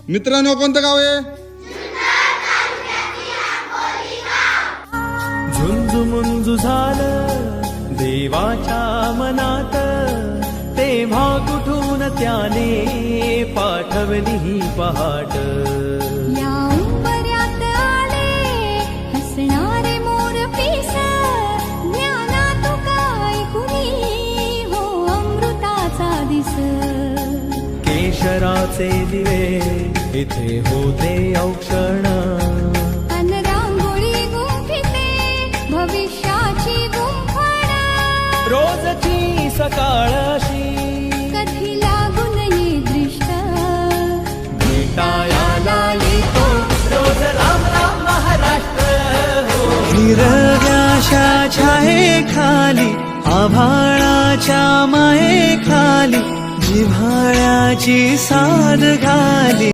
मित्रांनो, कोणतं गाव आहे? झुंजू झालं देवाच्या मनात, तेव्हा कुठून त्याने पाठवली ही पहाट. या उंबऱ्यात आले हसणारे मोरपीस, ज्ञानात काय कुणी हो अमृताचा दिस. केशराचे दिवे इथे होते औक्षण, अन रांगोळी गुंफिते भविष्याची गुंफण. रोजची सकाळ अशी कधी लागून ये दृष्ट, भेटायला येतो रोज राम राम महाराष्ट्र. हिरव्याशा छायेखाली, आभाळाच्या मायेखाली, जिव्हाळ्याची साद घाली.